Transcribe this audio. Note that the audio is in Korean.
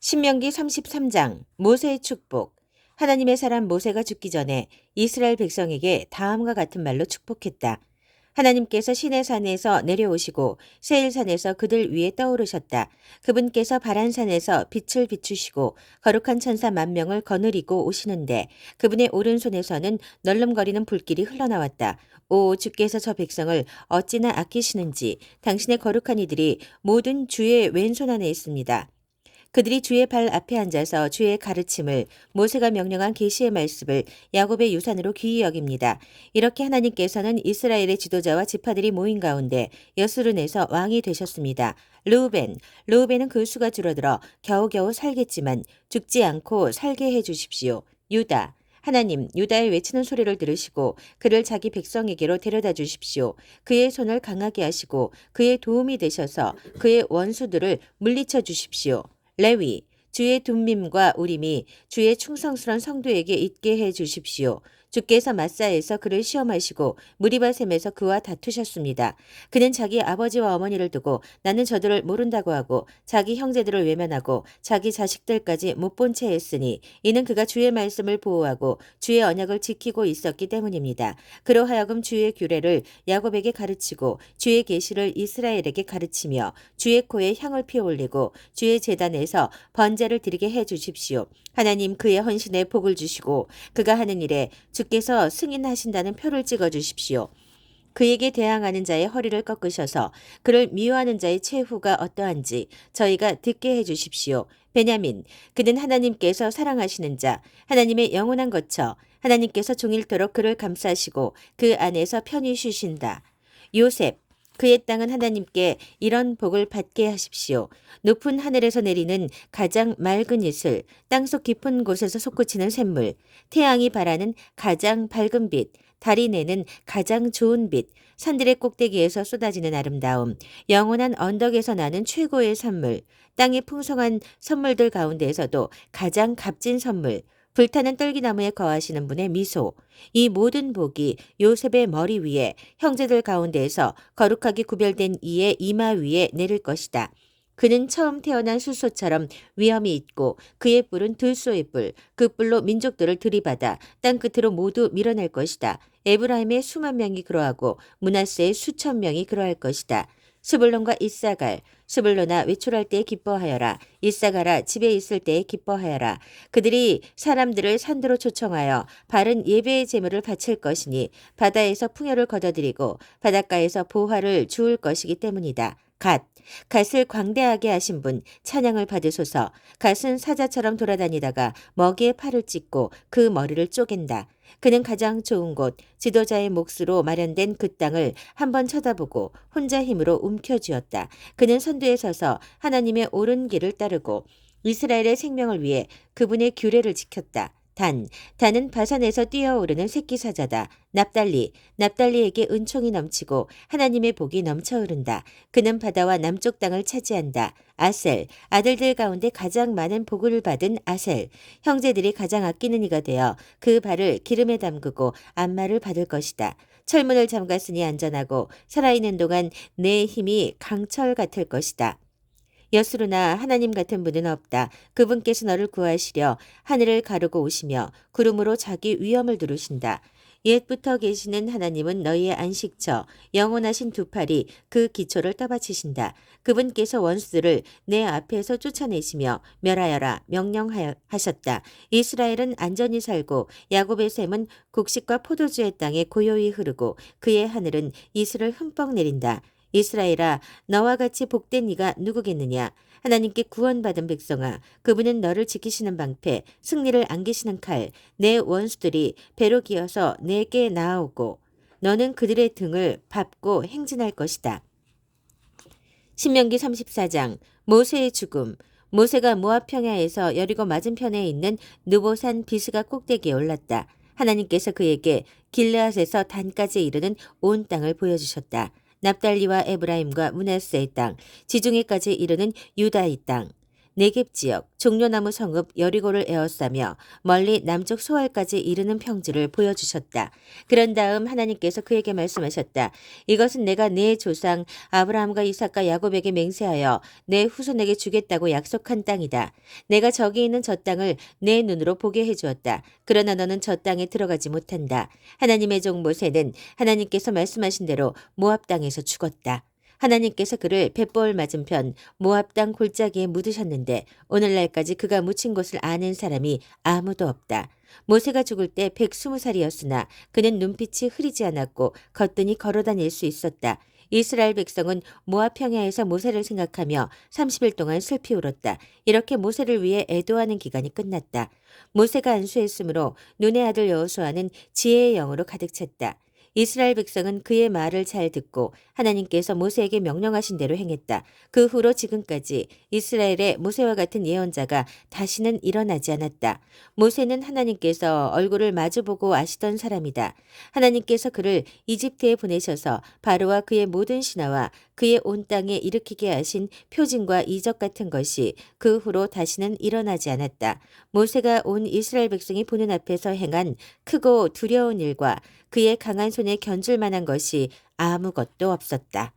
신명기 33장 모세의 축복. 하나님의 사람 모세가 죽기 전에 이스라엘 백성에게 다음과 같은 말로 축복했다. 하나님께서 시내산에서 내려오시고 세일산에서 그들 위에 떠오르셨다. 그분께서 바란산에서 빛을 비추시고 거룩한 천사 10,000명을 거느리고 오시는데 그분의 오른손에서는 널름거리는 불길이 흘러나왔다. 오, 주께서 저 백성을 어찌나 아끼시는지 당신의 거룩한 이들이 모든 주의 왼손 안에 있습니다. 그들이 주의 발 앞에 앉아서 주의 가르침을 모세가 명령한 계시의 말씀을 야곱의 유산으로 귀히 여깁니다. 이렇게 하나님께서는 이스라엘의 지도자와 지파들이 모인 가운데 여스룬에서 왕이 되셨습니다. 르우벤은 그 수가 줄어들어 겨우겨우 살겠지만 죽지 않고 살게 해 주십시오. 유다, 하나님, 유다의 외치는 소리를 들으시고 그를 자기 백성에게로 데려다 주십시오. 그의 손을 강하게 하시고 그의 도움이 되셔서 그의 원수들을 물리쳐 주십시오. 레위, 주의 둠밈과 우림이 주의 충성스러운 성도에게 있게 해 주십시오. 주께서 마사에서 그를 시험하시고 무리바셈에서 그와 다투셨습니다. 그는 자기 아버지와 어머니를 두고 나는 저들을 모른다고 하고 자기 형제들을 외면하고 자기 자식들까지 못 본 채 했으니 이는 그가 주의 말씀을 보호하고 주의 언약을 지키고 있었기 때문입니다. 그로 하여금 주의 규례를 야곱에게 가르치고 주의 계시를 이스라엘에게 가르치며 주의 코에 향을 피워올리고 주의 제단에서 번제를 드리게 해 주십시오. 하나님 그의 헌신에 복을 주시고 그가 하는 일에 주께서 승인하신다는 표를 찍어 주십시오. 그에게 대항하는 자의 허리를 꺾으셔서 그를 미워하는 자의 최후가 어떠한지 저희가 듣게 해 주십시오. 베냐민, 그는 하나님께서 사랑하시는 자, 하나님의 영원한 거처, 하나님께서 종일토록 그를 감싸시고 그 안에서 편히 쉬신다. 요셉, 그의 땅은 하나님께 이런 복을 받게 하십시오. 높은 하늘에서 내리는 가장 맑은 이슬, 땅속 깊은 곳에서 솟구치는 샘물, 태양이 발하는 가장 밝은 빛, 달이 내는 가장 좋은 빛, 산들의 꼭대기에서 쏟아지는 아름다움, 영원한 언덕에서 나는 최고의 선물, 땅의 풍성한 선물들 가운데에서도 가장 값진 선물, 불타는 떨기나무에 거하시는 분의 미소, 이 모든 복이 요셉의 머리 위에 형제들 가운데에서 거룩하게 구별된 이의 이마 위에 내릴 것이다. 그는 처음 태어난 수소처럼 위엄이 있고 그의 뿔은 들소의 뿔, 그 뿔로 민족들을 들이받아 땅 끝으로 모두 밀어낼 것이다. 에브라임의 수만 명이 그러하고 므낫세의 수천 명이 그러할 것이다. 스불론과 이사갈, 스불론아 외출할 때에 기뻐하여라. 이사갈아 집에 있을 때에 기뻐하여라. 그들이 사람들을 산으로 초청하여 바른 예배의 제물을 바칠 것이니 바다에서 풍요를 거둬들이고 바닷가에서 보화를 주울 것이기 때문이다. 갓을 광대하게 하신 분 찬양을 받으소서. 갓은 사자처럼 돌아다니다가 먹이에 팔을 찢고 그 머리를 쪼갠다. 그는 가장 좋은 곳 지도자의 몫으로 마련된 그 땅을 한번 쳐다보고 혼자 힘으로 움켜쥐었다. 그는 선두에 서서 하나님의 옳은 길을 따르고 이스라엘의 생명을 위해 그분의 규례를 지켰다. 단은 바산에서 뛰어오르는 새끼 사자다. 납달리에게 은총이 넘치고 하나님의 복이 넘쳐 흐른다. 그는 바다와 남쪽 땅을 차지한다. 아셀, 아들들 가운데 가장 많은 복을 받은 아셀, 형제들이 가장 아끼는 이가 되어 그 발을 기름에 담그고 안마를 받을 것이다. 철문을 잠갔으니 안전하고 살아있는 동안 내 힘이 강철 같을 것이다. 여스루나 하나님 같은 분은 없다. 그분께서 너를 구하시려 하늘을 가르고 오시며 구름으로 자기 위엄을 두르신다. 옛부터 계시는 하나님은 너희의 안식처, 영원하신 두 팔이 그 기초를 떠받치신다. 그분께서 원수들을 내 앞에서 쫓아내시며 멸하여라 명령하셨다. 이스라엘은 안전히 살고 야곱의 샘은 곡식과 포도주의 땅에 고요히 흐르고 그의 하늘은 이슬을 흠뻑 내린다. 이스라엘아, 너와 같이 복된 이가 누구겠느냐? 하나님께 구원받은 백성아, 그분은 너를 지키시는 방패, 승리를 안기시는 칼, 내 원수들이 배로 기어서 내게 나아오고 너는 그들의 등을 밟고 행진할 것이다. 신명기 34장 모세의 죽음. 모세가 모압 평야에서 여리고 맞은편에 있는 느보산 비스가 꼭대기에 올랐다. 하나님께서 그에게 길르앗에서 단까지 이르는 온 땅을 보여주셨다. 납달리와 에브라임과 므낫세의 땅, 지중해까지 이르는 유다의 땅. 네겝 지역 종려나무 성읍 여리고를 에워싸며 멀리 남쪽 소알까지 이르는 평지를 보여주셨다. 그런 다음 하나님께서 그에게 말씀하셨다. 이것은 내가 네 조상 아브라함과 이삭과 야곱에게 맹세하여 내 후손에게 주겠다고 약속한 땅이다. 내가 저기 있는 저 땅을 내 눈으로 보게 해주었다. 그러나 너는 저 땅에 들어가지 못한다. 하나님의 종 모세는 하나님께서 말씀하신 대로 모압 땅에서 죽었다. 하나님께서 그를 벳볼 맞은편 모압 땅 골짜기에 묻으셨는데 오늘날까지 그가 묻힌 곳을 아는 사람이 아무도 없다. 모세가 죽을 때 120살이었으나 그는 눈빛이 흐리지 않았고 거뜬히 걸어 다닐 수 있었다. 이스라엘 백성은 모압 평야에서 모세를 생각하며 30일 동안 슬피 울었다. 이렇게 모세를 위해 애도하는 기간이 끝났다. 모세가 안수했으므로 눈의 아들 여호수아는 지혜의 영으로 가득 찼다. 이스라엘 백성은 그의 말을 잘 듣고 하나님께서 모세에게 명령하신 대로 행했다. 그 후로 지금까지 이스라엘의 모세와 같은 예언자가 다시는 일어나지 않았다. 모세는 하나님께서 얼굴을 마주보고 아시던 사람이다. 하나님께서 그를 이집트에 보내셔서 바로와 그의 모든 신하와 그의 온 땅에 일으키게 하신 표징과 이적 같은 것이 그 후로 다시는 일어나지 않았다. 모세가 온 이스라엘 백성이 보는 앞에서 행한 크고 두려운 일과 그의 강한 손에 견줄 만한 것이 아무것도 없었다.